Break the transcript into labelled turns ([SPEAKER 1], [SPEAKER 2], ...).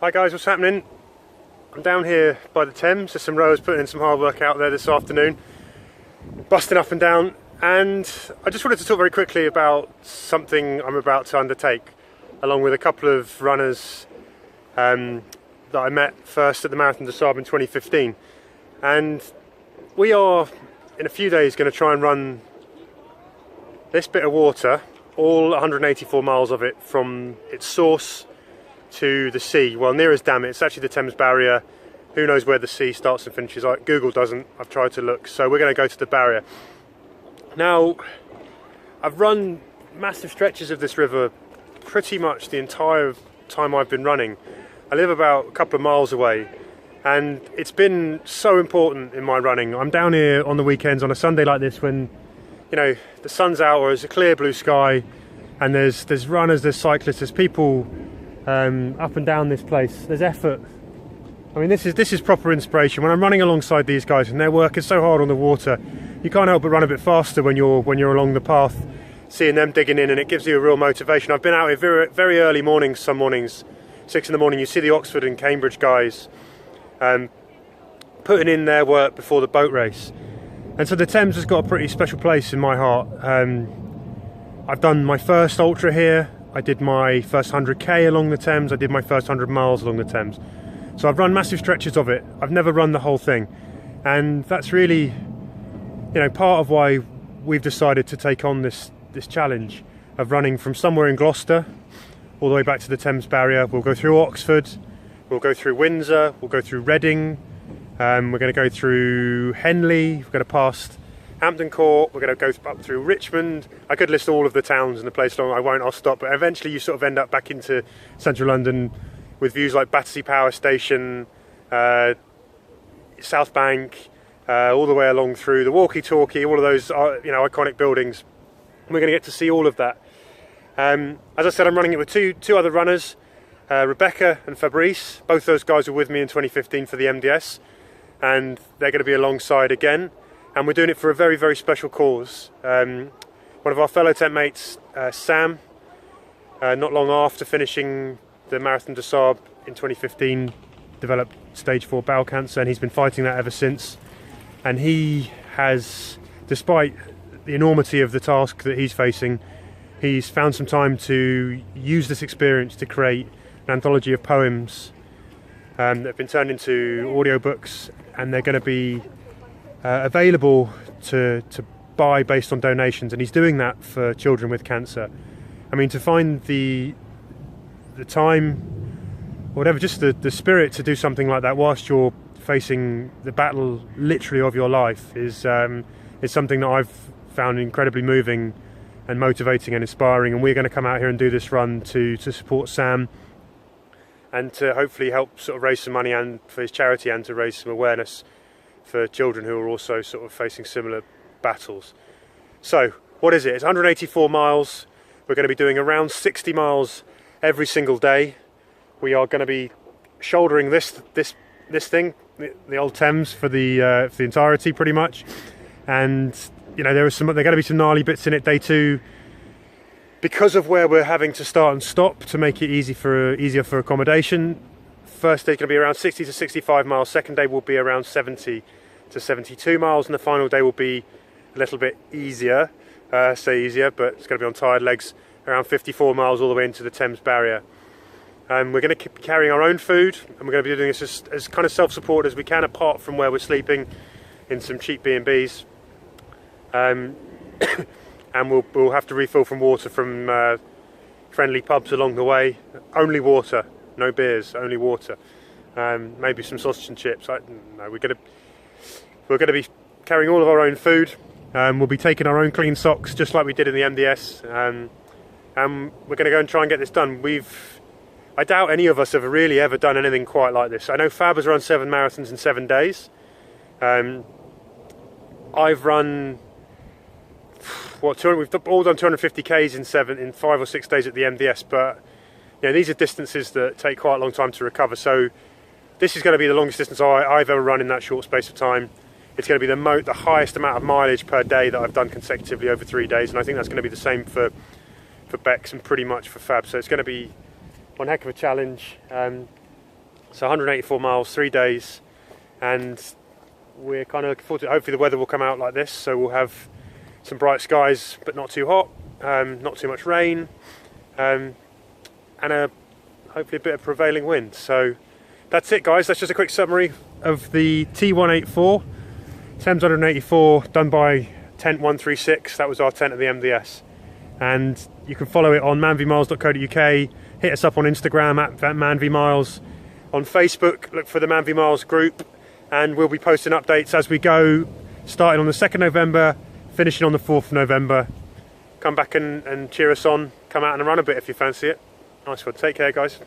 [SPEAKER 1] Hi guys, what's happening? I'm down here by the Thames. There's some rowers putting in some hard work out there this afternoon, busting up and down, and I just wanted to talk very quickly about something I'm about to undertake, along with a couple of runners that I met first at the Marathon des Sables in 2015. And we are, in a few days, going to try and run this bit of water, all 184 miles of it, from its source to the sea. Well, near as damn it's actually the Thames Barrier. Who knows where the sea starts and finishes? Google doesn't. I've tried to look. So we're going to go to the barrier. Now, I've run massive stretches of this river pretty much the entire time I've been running. I live about a couple of miles away, and it's been so important in my running. I'm down here on the weekends on a Sunday like this when, you know, the sun's out or it's a clear blue sky, and there's runners, there's cyclists, there's people up and down this place. There's effort. I mean, this is proper inspiration. When I'm running alongside these guys and they're working so hard on the water, you can't help but run a bit faster when you're along the path, seeing them digging in, and it gives you a real motivation. I've been out here very, very early mornings, some mornings, 6 in the morning. You see the Oxford and Cambridge guys putting in their work before the boat race. And so the Thames has got a pretty special place in my heart. I've done my first ultra here. I did my first 100k along the Thames. I did my first 100 miles along the Thames. So I've run massive stretches of it. I've never run the whole thing. And that's really, you know, part of why we've decided to take on this challenge of running from somewhere in Gloucester all the way back to the Thames Barrier. We'll go through Oxford, we'll go through Windsor, we'll go through Reading, we're going to go through Henley, we're going to pass Hampton Court, we're going to go up through Richmond. I could list all of the towns and the place long. I won't, I'll stop. But eventually you sort of end up back into central London with views like Battersea Power Station, South Bank, all the way along through the walkie-talkie, all of those iconic buildings. We're going to get to see all of that. As I said, I'm running it with two other runners, Rebecca and Fabrice. Both those guys were with me in 2015 for the MDS, and they're going to be alongside again. And we're doing it for a very, very special cause. One of our fellow tent mates, Sam, not long after finishing the Marathon des Sables in 2015, developed stage 4 bowel cancer, and he's been fighting that ever since. And he has, despite the enormity of the task that he's facing, he's found some time to use this experience to create an anthology of poems that have been turned into audiobooks, and they're going to be available to buy based on donations, and he's doing that for children with cancer. I mean, to find the time, or whatever, just the spirit to do something like that whilst you're facing the battle literally of your life is something that I've found incredibly moving and motivating and inspiring. And we're going to come out here and do this run to support Sam, and to hopefully help sort of raise some money and for his charity, and to raise some awareness for children who are also sort of facing similar battles. So, what is it? It's 184 miles. We're going to be doing around 60 miles every single day. We are going to be shouldering this thing, the old Thames, for the entirety, pretty much. And you know, there are going to be some gnarly bits in it. Day 2, because of where we're having to start and stop to make it easier for accommodation. First day is going to be around 60 to 65 miles. Second day will be around 70 to 72 miles, and the final day will be a little bit easier. Say easier, but it's going to be on tired legs. Around 54 miles all the way into the Thames Barrier. We're going to keep carrying our own food, and we're going to be doing this as kind of self-support as we can, apart from where we're sleeping in some cheap B&Bs. And we'll have to refill from water from friendly pubs along the way. Only water. No beers, only water. Maybe some sausage and chips. We're going to be carrying all of our own food. We'll be taking our own clean socks, just like we did in the MDS. And we're going to go and try and get this done. I doubt any of us have really ever done anything quite like this. I know Fab has run 7 marathons in 7 days. I've run we've all done 250k's in 5 or 6 days at the MDS, but you know, these are distances that take quite a long time to recover. So this is going to be the longest distance I've ever run in that short space of time. It's going to be the highest amount of mileage per day that I've done consecutively over 3 days, and I think that's going to be the same for Bex and pretty much for Fab. So it's going to be one heck of a challenge. So 184 miles, 3 days, and we're kind of looking forward to it. Hopefully the weather will come out like this, so we'll have some bright skies but not too hot, not too much rain, and hopefully a bit of prevailing wind. So that's it, guys. That's just a quick summary of the T184 Thames 184 done by Tent 136. That was our tent at the MDS, and you can follow it on manvmiles.co.uk. Hit us up on Instagram at manvmiles. On Facebook, look for the Man v Miles group, and we'll be posting updates as we go, starting on the 2nd November, finishing on the 4th of November. Come back and cheer us on. Come out and run a bit if you fancy it. Nice one. Take care, guys.